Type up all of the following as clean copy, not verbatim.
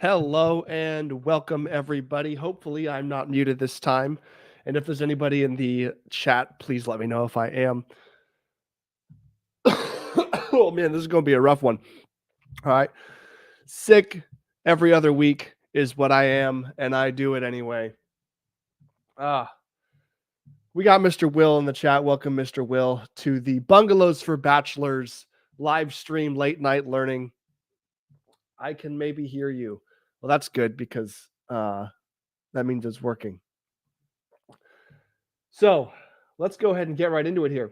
Hello and welcome, everybody. Hopefully, I'm not muted this time. And if there's anybody in the chat, please let me know if I am. Oh, man, this is going to be a rough one. All right. Sick every other week is what I am, and I do it anyway. We got Mr. Will in the chat. Welcome, Mr. Will, to the Bungalows for Bachelors live stream late night learning. I can maybe hear you. Well, that's good because that means it's working. So let's go ahead and get right into it here.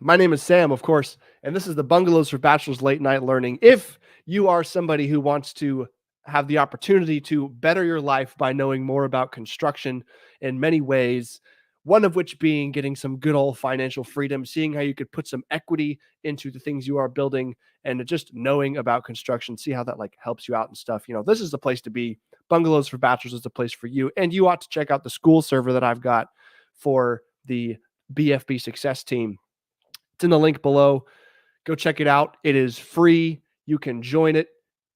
My name is Sam, of course, and this is the Bungalows for Bachelors Late Night Learning. If you are somebody who wants to have the opportunity to better your life by knowing more about construction in many ways, one of which being getting some good old financial freedom, seeing how you could put some equity into the things you are building, and just knowing about construction, see how that helps you out and stuff. This is the place to be. Bungalows for Bachelors is the place for you, and you ought to check out the school server that I've got for the BFB Success Team. It's in the link below. Go check it out. It is free. You can join it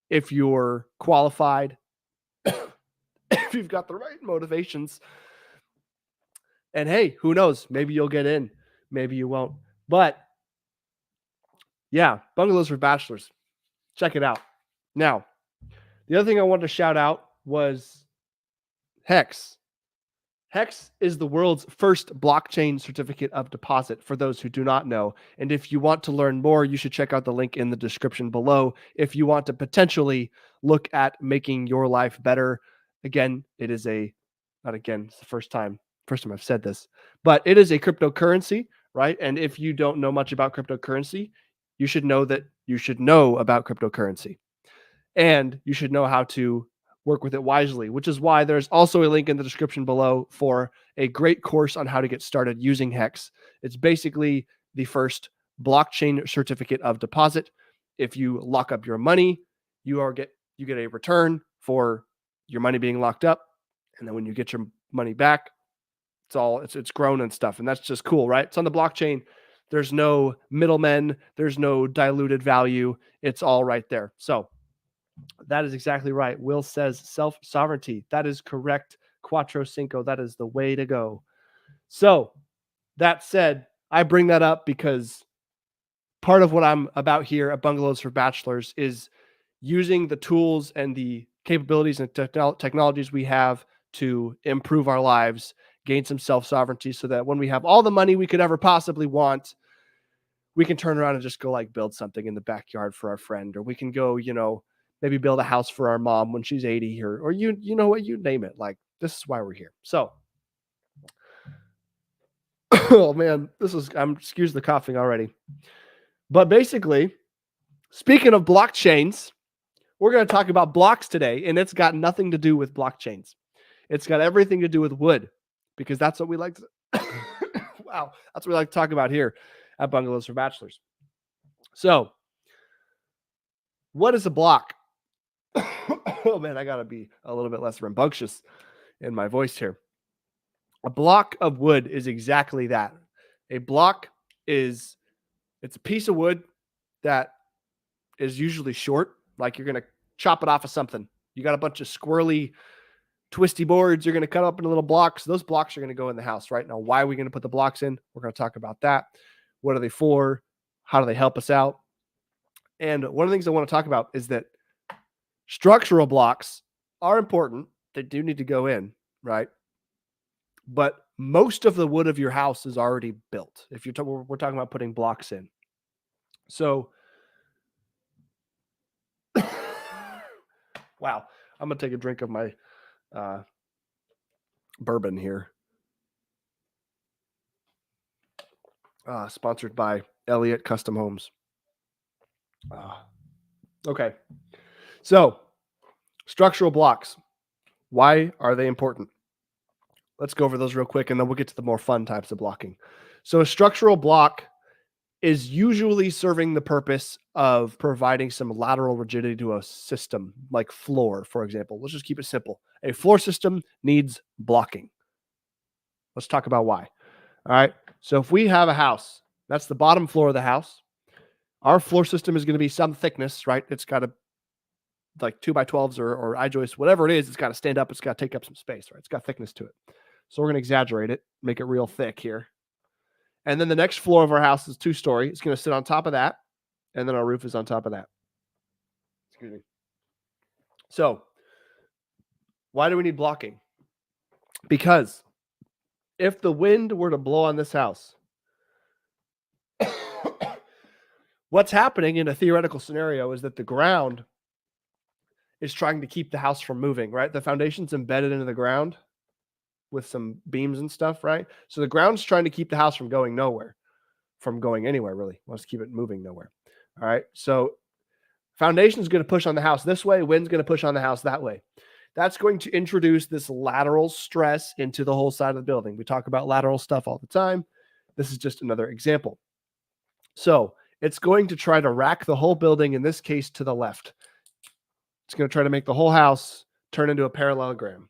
if you're qualified, if you've got the right motivations. And hey, who knows? Maybe you'll get in. Maybe you won't. But yeah, Bungalows for Bachelors. Check it out. Now, the other thing I wanted to shout out was Hex. Hex is the world's first blockchain certificate of deposit, for those who do not know. And if you want to learn more, you should check out the link in the description below if you want to potentially look at making your life better. Again, it's the first time I've said this, but it is a cryptocurrency, right? And if you don't know much about cryptocurrency, you should know that you should know about cryptocurrency. And you should know how to work with it wisely, which is why there's also a link in the description below for a great course on how to get started using Hex. It's basically the first blockchain certificate of deposit. If you lock up your money, you get a return for your money being locked up, and then when you get your money back, it's grown and stuff, and that's just cool, right? It's on the blockchain. There's no middlemen. There's no diluted value. It's all right there. So that is exactly right. Will says self-sovereignty. That is correct. Cuatro Cinco. That is the way to go. So that said, I bring that up because part of what I'm about here at Bungalows for Bachelors is using the tools and the capabilities and technologies we have to improve our lives, gain some self-sovereignty so that when we have all the money we could ever possibly want, we can turn around and just go build something in the backyard for our friend, or we can go, maybe build a house for our mom when she's 80, or you know what, you name it. This is why we're here. So, oh man, excuse the coughing already. But basically, speaking of blockchains, we're going to talk about blocks today, and it's got nothing to do with blockchains. It's got everything to do with wood, because that's what we like to wow, that's what we like to talk about here at Bungalows for Bachelors. So, what is a block? Oh man, I gotta be a little bit less rambunctious in my voice here. A block of wood is exactly that. A block it's a piece of wood that is usually short, like you're gonna chop it off of something. You got a bunch of squirrely, twisty boards you're gonna cut up into little blocks. Those blocks are gonna go in the house. Right now, why are we gonna put the blocks in? We're gonna talk about that. What are they for? How do they help us out? And one of the things I want to talk about is that structural blocks are important. They do need to go in, right? But most of the wood of your house is already built. If we're talking about putting blocks in. So, wow, I'm gonna take a drink of my bourbon here. Sponsored by Elliott Custom Homes. Okay. So, structural blocks. Why are they important? Let's go over those real quick, and then we'll get to the more fun types of blocking. So a structural block is usually serving the purpose of providing some lateral rigidity to a system, like floor, for example. Let's just keep it simple. A floor system needs blocking. Let's talk about why. All right. So if we have a house, that's the bottom floor of the house. Our floor system is going to be some thickness, right? It's got to like 2x12s or I-joists, whatever it is, it's got to stand up. It's got to take up some space, right? It's got thickness to it. So we're going to exaggerate it, make it real thick here. And then the next floor of our house is 2-story. It's going to sit on top of that. And then our roof is on top of that. Excuse me. So why do we need blocking? Because if the wind were to blow on this house, what's happening in a theoretical scenario is that the ground is trying to keep the house from moving, right? The foundation's embedded into the ground with some beams and stuff, right? So the ground's trying to keep the house from going nowhere, from going anywhere, really. Wants to keep it moving nowhere. All right. So foundation's going to push on the house this way, wind's going to push on the house that way. That's going to introduce this lateral stress into the whole side of the building. We talk about lateral stuff all the time. This is just another example. So it's going to try to rack the whole building, in this case, to the left. It's going to try to make the whole house turn into a parallelogram,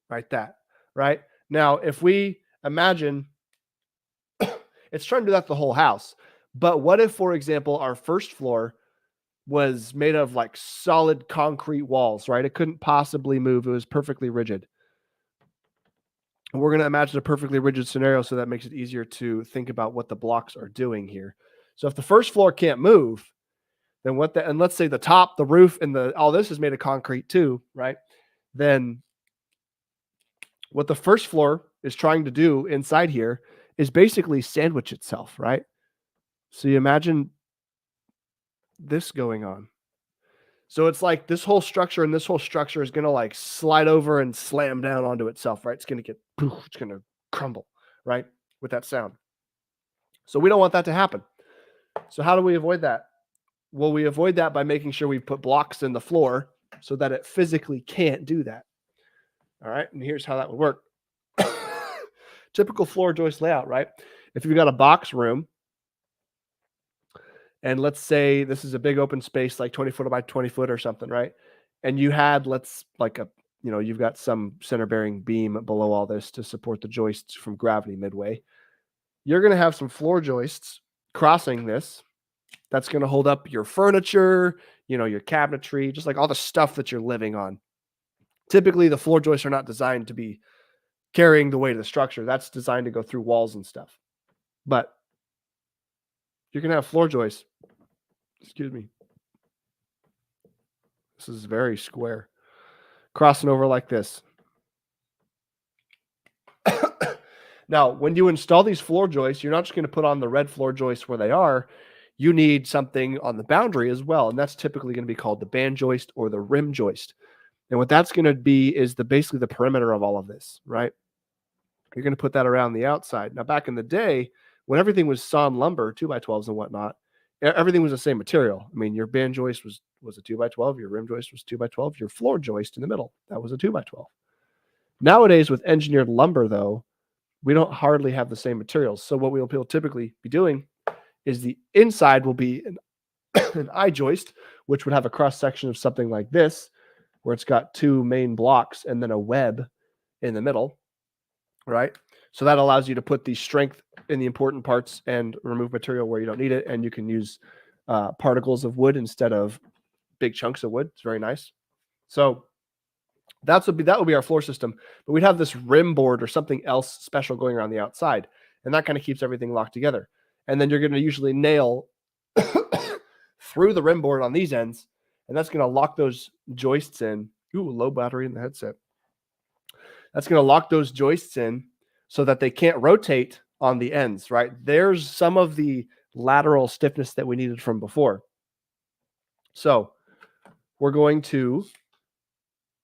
like that, right? Now, if we imagine it's trying to do that to the whole house, but what if, for example, our first floor was made of like solid concrete walls, right? It couldn't possibly move. It was perfectly rigid. We're going to imagine a perfectly rigid scenario so that makes it easier to think about what the blocks are doing here. So if the first floor can't move, then and let's say the top, the roof, and all this is made of concrete too, right? Then what the first floor is trying to do inside here is basically sandwich itself, right? So you imagine this going on. So it's like this whole structure and this whole structure is going to like slide over and slam down onto itself, right? It's going to get, it's going to crumble, right? With that sound. So we don't want that to happen. So how do we avoid that? Well, we avoid that by making sure we put blocks in the floor so that it physically can't do that. All right. And here's how that would work. Typical floor joist layout, right? If you've got a box room, and let's say this is a big open space, like 20 foot by 20 foot or something, right? And you had, you've got some center bearing beam below all this to support the joists from gravity midway. You're going to have some floor joists crossing this. That's going to hold up your furniture, your cabinetry, just like all the stuff that you're living on. Typically, the floor joists are not designed to be carrying the weight of the structure. That's designed to go through walls and stuff. But you're going to have floor joists. Excuse me. This is very square. Crossing over like this. Now, when you install these floor joists, you're not just going to put on the red floor joists where they are. You need something on the boundary as well. And that's typically going to be called the band joist or the rim joist. And what that's going to be is basically the perimeter of all of this, right? You're going to put that around the outside. Now, back in the day, when everything was sawn lumber, 2x12s and whatnot, everything was the same material. I mean, your band joist was a 2x12, your rim joist was 2x12, your floor joist in the middle, that was a 2x12. Nowadays, with engineered lumber, though, we don't hardly have the same materials. So what we'll typically be doing is the inside will be an I-joist, which would have a cross-section of something like this, where it's got two main blocks and then a web in the middle, right? So that allows you to put the strength in the important parts and remove material where you don't need it. And you can use particles of wood instead of big chunks of wood. It's very nice. So that would be our floor system. But we'd have this rim board or something else special going around the outside. And that kind of keeps everything locked together. And then you're going to usually nail through the rim board on these ends. And that's going to lock those joists in. Ooh, low battery in the headset. That's going to lock those joists in so that they can't rotate on the ends, right? There's some of the lateral stiffness that we needed from before. So we're going to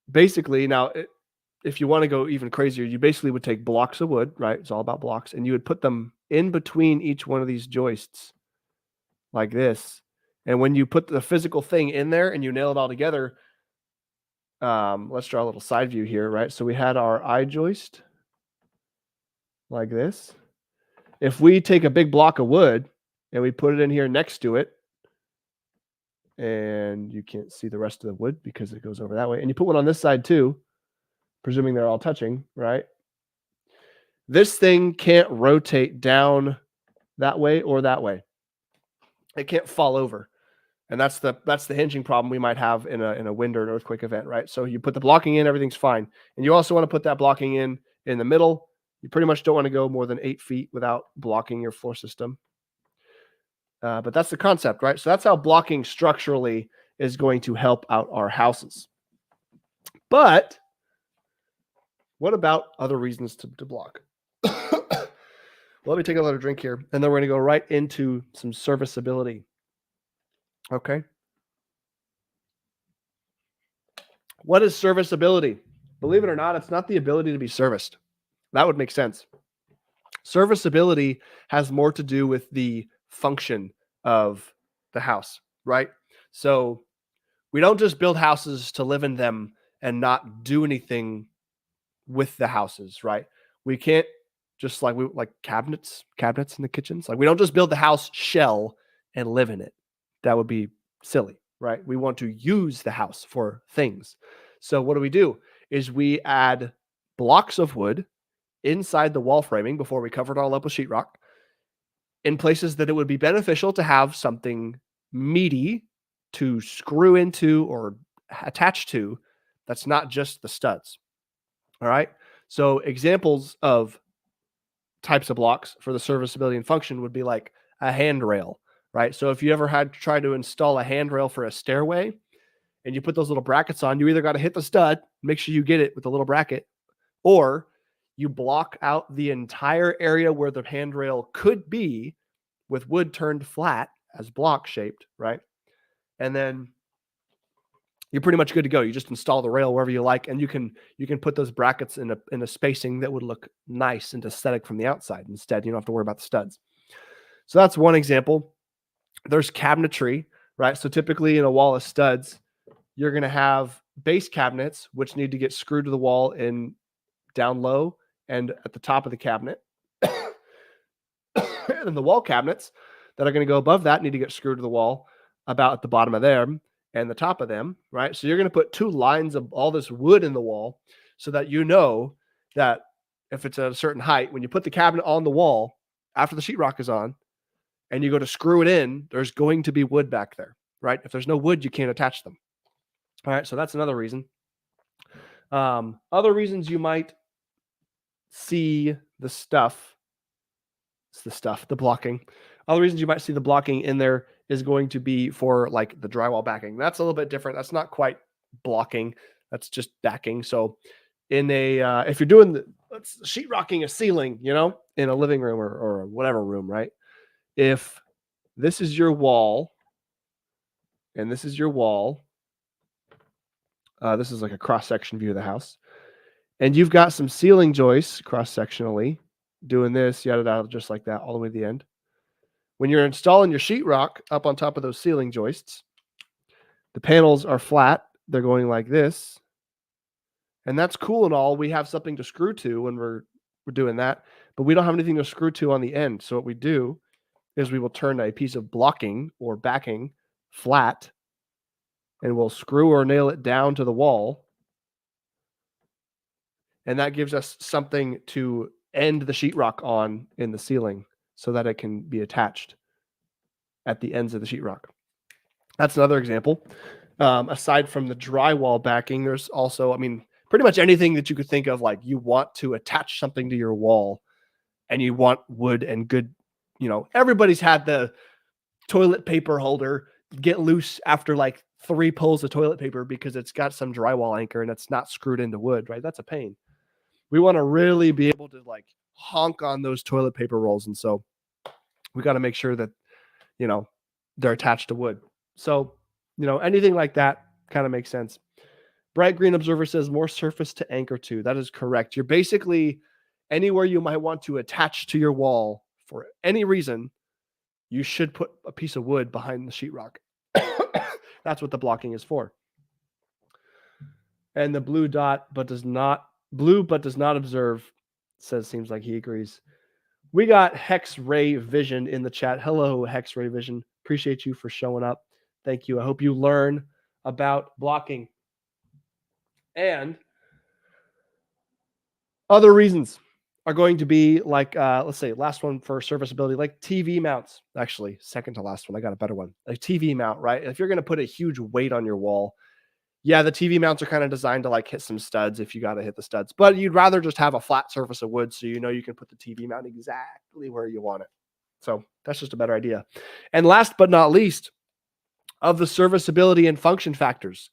basically, now, if you want to go even crazier, you basically would take blocks of wood, right? It's all about blocks. And you would put them in between each one of these joists like this. And when you put the physical thing in there and you nail it all together, let's draw a little side view here, right? So we had our I-joist like this. If we take a big block of wood and we put it in here next to it, and you can't see the rest of the wood because it goes over that way, and you put one on this side too, presuming they're all touching, right? This thing can't rotate down that way or that way. It can't fall over. And that's the hinging problem we might have in a wind or an earthquake event, right? So you put the blocking in, everything's fine. And you also want to put that blocking in the middle. You pretty much don't want to go more than 8 feet without blocking your floor system. But that's the concept, right? So that's how blocking structurally is going to help out our houses. But what about other reasons to block? Let me take another drink here, and then we're going to go right into some serviceability. Okay. What is serviceability? Believe it or not, it's not the ability to be serviced. That would make sense. Serviceability has more to do with the function of the house, right? So we don't just build houses to live in them and not do anything with the houses, right? We can't just like cabinets in the kitchens. Like we don't just build the house shell and live in it. That would be silly, right? We want to use the house for things. So what do? Is we add blocks of wood inside the wall framing before we cover it all up with sheetrock in places that it would be beneficial to have something meaty to screw into or attach to that's not just the studs. All right. So examples of types of blocks for the serviceability and function would be like a handrail, right? So if you ever had to try to install a handrail for a stairway and you put those little brackets on, you either got to hit the stud, make sure you get it with the little bracket, or you block out the entire area where the handrail could be with wood turned flat as block shaped, right? And then you're pretty much good to go. You just install the rail wherever you like, and you can put those brackets in a spacing that would look nice and aesthetic from the outside. Instead, you don't have to worry about the studs. So that's one example. There's cabinetry, right? So typically in a wall of studs, you're going to have base cabinets, which need to get screwed to the wall in down low and at the top of the cabinet. And then the wall cabinets that are going to go above that need to get screwed to the wall about at the bottom of them and the top of them, right? So you're going to put 2 lines of all this wood in the wall so that you know that if it's at a certain height, when you put the cabinet on the wall after the sheetrock is on and you go to screw it in, there's going to be wood back there, right? If there's no wood, you can't attach them. All right, so that's another reason. Other reasons you might see the blocking. Other reasons you might see the blocking in there is going to be for like the drywall backing. That's a little bit different. That's not quite blocking. That's just backing. So in if you're doing sheetrocking a ceiling, in a living room or whatever room, right? If this is your wall and this is your wall, this is like a cross-section view of the house. And you've got some ceiling joists cross-sectionally doing this, yada, yada, just like that all the way to the end. When you're installing your sheetrock up on top of those ceiling joists, the panels are flat. They're going like this. And that's cool and all. We have something to screw to when we're doing that, but we don't have anything to screw to on the end. So what we do is we will turn a piece of blocking or backing flat and we'll screw or nail it down to the wall. And that gives us something to end the sheetrock on in the ceiling so that it can be attached at the ends of the sheetrock. That's another example. Aside from the drywall backing, there's also, pretty much anything that you could think of, like you want to attach something to your wall and you want wood and good, everybody's had the toilet paper holder get loose after like 3 pulls of toilet paper because it's got some drywall anchor and it's not screwed into wood, right? That's a pain. We want to really be able to like honk on those toilet paper rolls. And so we got to make sure that, they're attached to wood. So, anything like that kind of makes sense. Bright Green Observer says more surface to anchor to. That is correct. You're basically anywhere you might want to attach to your wall for any reason, you should put a piece of wood behind the sheetrock. That's what the blocking is for. And the blue but does not observe says seems like he agrees. We got Hex Ray Vision in the chat. Hello, Hex Ray Vision. Appreciate you for showing up. Thank you. I hope you learn about blocking and other reasons. are going to be like, let's say, last one for serviceability, like TV mounts. Actually, second to last one, I got a better one. A TV mount, right? If you're going to put a huge weight on your wall, yeah, the TV mounts are kind of designed to like hit some studs if you got to hit the studs, but you'd rather just have a flat surface of wood so you know you can put the TV mount exactly where you want it. So that's just a better idea. And last but not least, of the serviceability and function factors,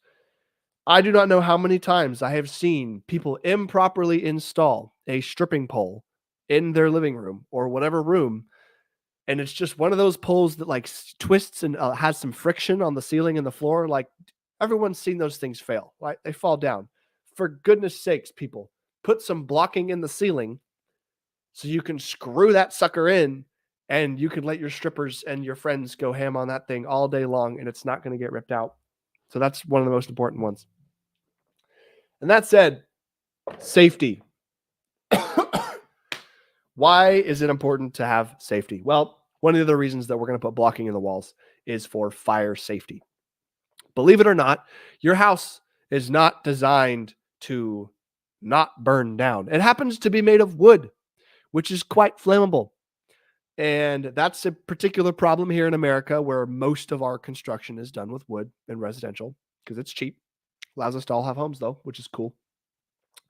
I do not know how many times I have seen people improperly install a stripping pole in their living room or whatever room. And it's just one of those poles that like twists and has some friction on the ceiling and the floor. Like everyone's seen those things fail, right? They fall down. For goodness sakes, people, put some blocking in the ceiling so you can screw that sucker in and you can let your strippers and your friends go ham on that thing all day long and it's not going to get ripped out. So that's one of the most important ones. And that said, safety. Why is it important to have safety? Well, one of the other reasons that we're going to put blocking in the walls is for fire safety. Believe it or not, your house is not designed to not burn down. It happens to be made of wood, which is quite flammable. And that's a particular problem here in America where most of our construction is done with wood and residential because it's cheap. Allows us to all have homes though, which is cool.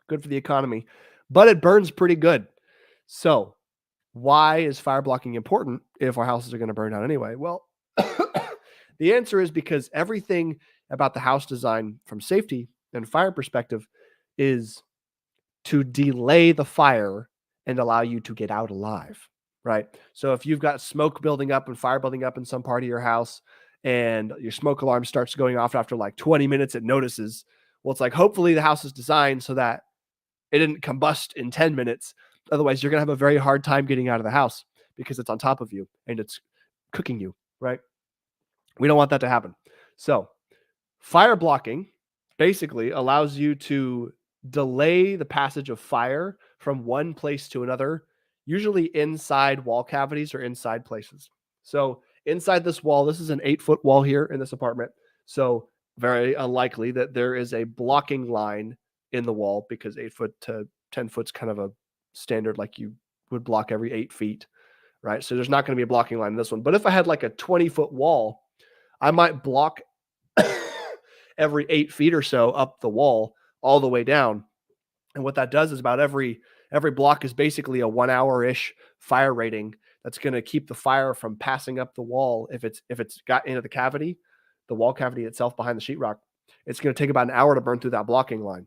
Good for the economy, but it burns pretty good. So why is fire blocking important if our houses are going to burn down anyway? Well, the answer is because everything about the house design from safety and fire perspective is to delay the fire and allow you to get out alive, right? So if you've got smoke building up and fire building up in some part of your house and your smoke alarm starts going off after like 20 minutes, it notices. Well, it's like, hopefully the house is designed so that it didn't combust in 10 minutes. Otherwise, you're going to have a very hard time getting out of the house because it's on top of you and it's cooking you, right? We don't want that to happen. So fire blocking basically allows you to delay the passage of fire from one place to another, usually inside wall cavities or inside places. So inside this wall, this is an 8-foot wall here in this apartment. So very unlikely that there is a blocking line in the wall because 8 foot to 10 foot is kind of a standard, like you would block every 8 feet, right? So there's not going to be a blocking line in this one. But if I had like a 20-foot wall, I might block every 8 feet or so up the wall all the way down. And what that does is about every block is basically a 1 hour-ish fire rating that's going to keep the fire from passing up the wall. If it's got into the cavity, the wall cavity itself behind the sheetrock, it's going to take about an hour to burn through that blocking line,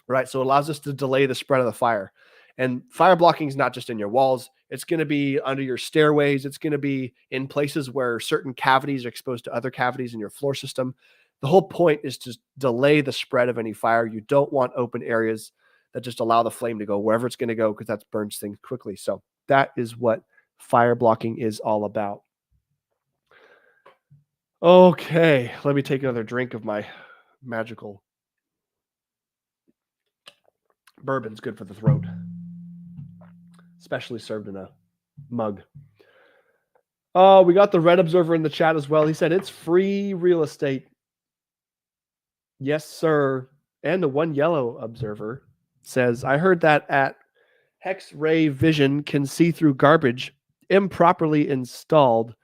right? So it allows us to delay the spread of the fire. And fire blocking is not just in your walls. It's going to be under your stairways. It's going to be in places where certain cavities are exposed to other cavities in your floor system. The whole point is to delay the spread of any fire. You don't want open areas that just allow the flame to go wherever it's going to go because that burns things quickly. So that is what fire blocking is all about. Okay, let me take another drink of my magical bourbon's good for the throat, especially served in a mug. Oh, we got the Red Observer in the chat as well. He said it's free real estate. Yes, sir. And the One Yellow Observer says, I heard that at Hex Ray Vision can see through garbage improperly installed.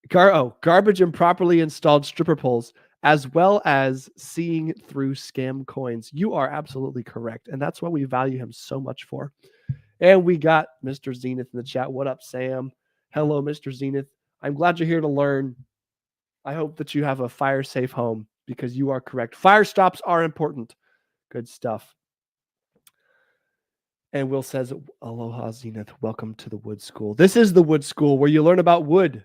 Garbage improperly installed stripper poles, as well as seeing through scam coins. You are absolutely correct. And that's what we value him so much for. And we got Mr. Zenith in the chat. What up, Sam? Hello, Mr. Zenith. I'm glad you're here to learn. I hope that you have a fire safe home because you are correct. Fire stops are important. Good stuff. And Will says, aloha, Zenith. Welcome to the Wood School. This is the Wood School where you learn about wood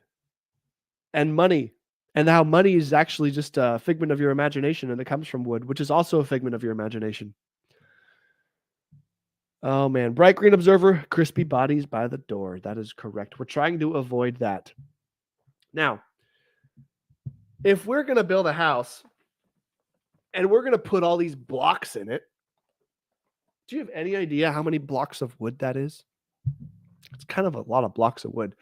and money and how money is actually just a figment of your imagination and it comes from wood, which is also a figment of your imagination. Oh, man. Bright Green Observer, crispy bodies by the door. That is correct. We're trying to avoid that. Now, if we're going to build a house and we're going to put all these blocks in it, do you have any idea how many blocks of wood that is? It's kind of a lot of blocks of wood.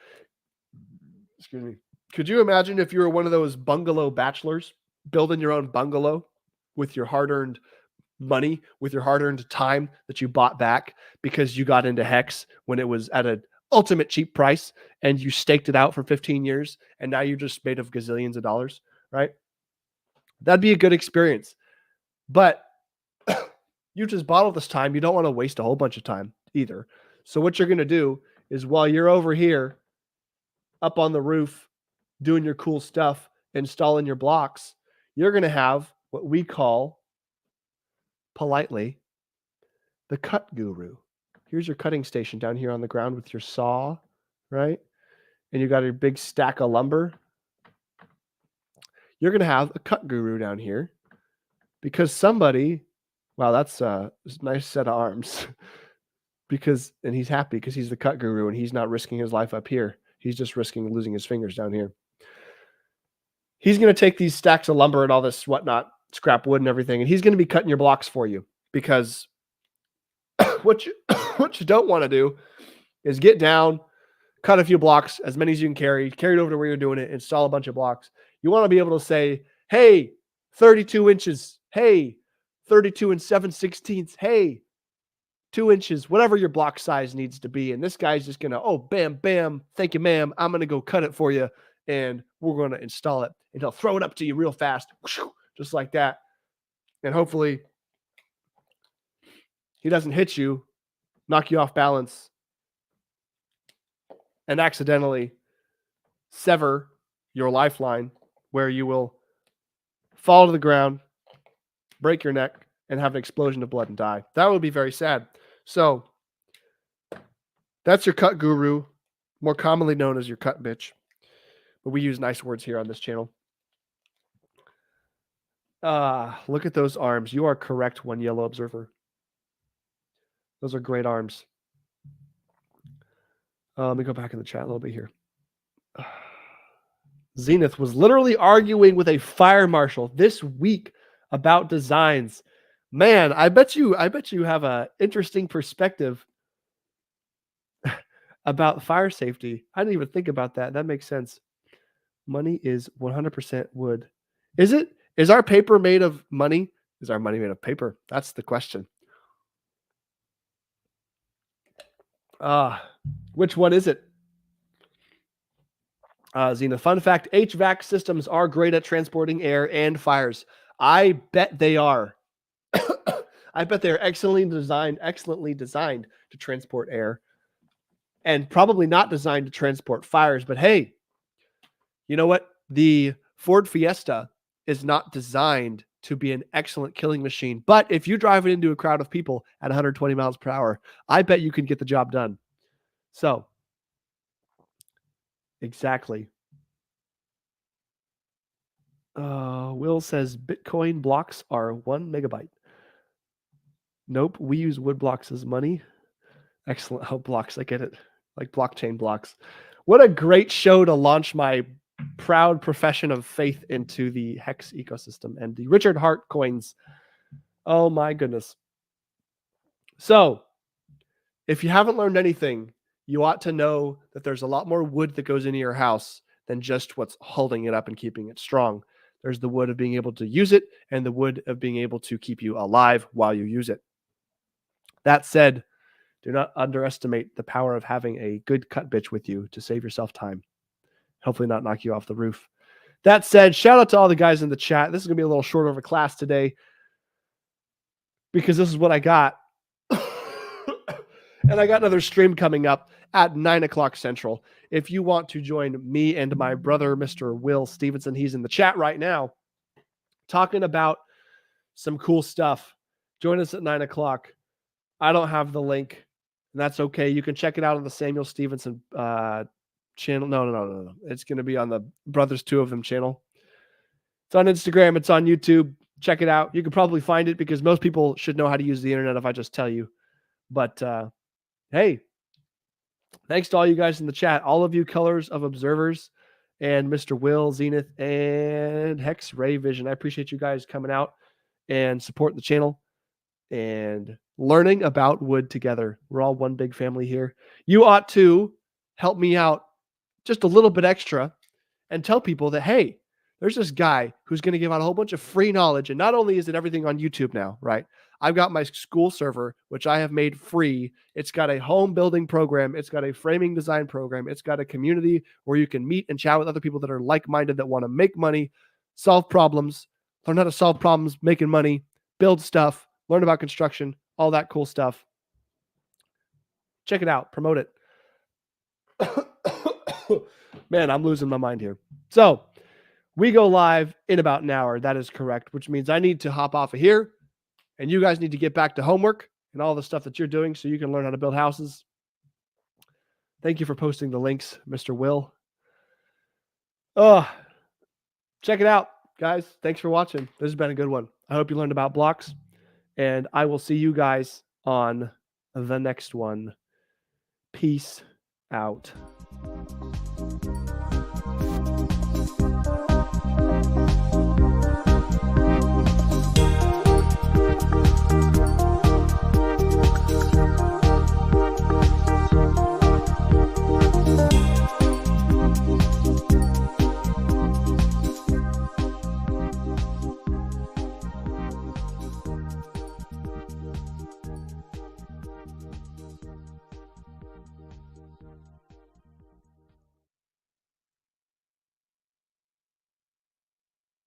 Excuse me. Could you imagine if you were one of those bungalow bachelors building your own bungalow with your hard-earned money with your hard-earned time that you bought back because you got into hex when it was at an ultimate cheap price and you staked it out for 15 years and now you're just made of gazillions of dollars, right? That'd be a good experience. But you just bought all this time. You don't want to waste a whole bunch of time either. So what you're going to do is while you're over here up on the roof doing your cool stuff, installing your blocks, you're going to have what we call politely the cut guru. Here's your cutting station down here on the ground with your saw, right? And you got your big stack of lumber. You're going to have a cut guru down here because somebody, wow, that's a nice set of arms. And he's happy because he's the cut guru and he's not risking his life up here. He's just risking losing his fingers down here. He's going to take these stacks of lumber and all this whatnot, scrap wood and everything, and he's going to be cutting your blocks for you because what you don't want to do is get down, cut a few blocks, as many as you can carry it over to where you're doing it, install a bunch of blocks. You want to be able to say, hey, 32 inches, hey, 32 and 7/16, hey, 2 inches, whatever your block size needs to be. And this guy's just going to, oh, bam, bam, thank you, ma'am. I'm going to go cut it for you, and we're going to install it. And he'll throw it up to you real fast, just like that. And hopefully he doesn't hit you, knock you off balance, and accidentally sever your lifeline where you will fall to the ground, break your neck, and have an explosion of blood and die. That would be very sad. So that's your cut guru, more commonly known as your cut bitch. But we use nice words here on this channel. Look at those arms. You are correct, one yellow observer. Those are great arms. Let me go back in the chat a little bit here. Zenith was literally arguing with a fire marshal this week about designs. Man, I bet you have an interesting perspective about fire safety. I didn't even think about that. That makes sense. Money is 100% wood. Is it? Is our paper made of money? Is our money made of paper? That's the question. Which one is it? Zena, fun fact, HVAC systems are great at transporting air and fires. I bet they are. I bet they're excellently designed to transport air and probably not designed to transport fires. But hey, you know what? The Ford Fiesta is not designed to be an excellent killing machine. But if you drive it into a crowd of people at 120 miles per hour, I bet you can get the job done. So, exactly. Will says Bitcoin blocks are 1 megabyte. Nope, we use wood blocks as money. Excellent. Oh, blocks. I get it. Like blockchain blocks. What a great show to launch my proud profession of faith into the Hex ecosystem and the Richard Hart coins. Oh my goodness. So, if you haven't learned anything, you ought to know that there's a lot more wood that goes into your house than just what's holding it up and keeping it strong. There's the wood of being able to use it and the wood of being able to keep you alive while you use it. That said, do not underestimate the power of having a good cut bitch with you to save yourself time. Hopefully not knock you off the roof. That said, shout out to all the guys in the chat. This is going to be a little shorter of a class today because this is what I got. And I got another stream coming up at 9 o'clock Central. If you want to join me and my brother, Mr. Will Stevenson, he's in the chat right now, talking about some cool stuff. Join us at 9 o'clock. I don't have the link, and that's okay. You can check it out on the Samuel Stevenson channel. No. It's going to be on the Brothers Two of Them channel. It's on Instagram. It's on YouTube. Check it out. You can probably find it because most people should know how to use the internet if I just tell you. But hey, thanks to all you guys in the chat, all of you colors of observers, and Mr. Will, Zenith, and Hex Ray Vision. I appreciate you guys coming out and support the channel and learning about wood together. We're all one big family here. You ought to help me out just a little bit extra and tell people that, hey, There's this guy who's going to give out a whole bunch of free knowledge. And not only is it everything on YouTube now, right? I've got my school server, which I have made free. It's got a home building program. It's got a framing design program. It's got a community where you can meet and chat with other people that are like-minded, that want to make money, solve problems, learn how to solve problems, making money, build stuff, learn about construction, all that cool stuff. Check it out. Promote it. Man, I'm losing my mind here. So we go live in about an hour. That is correct, which means I need to hop off of here, and you guys need to get back to homework and all the stuff that you're doing so you can learn how to build houses. Thank you for posting the links, Mr. Will. Check it out, guys. Thanks for watching. This has been a good one. I hope you learned about blocks, and I will see you guys on the next one. Peace out.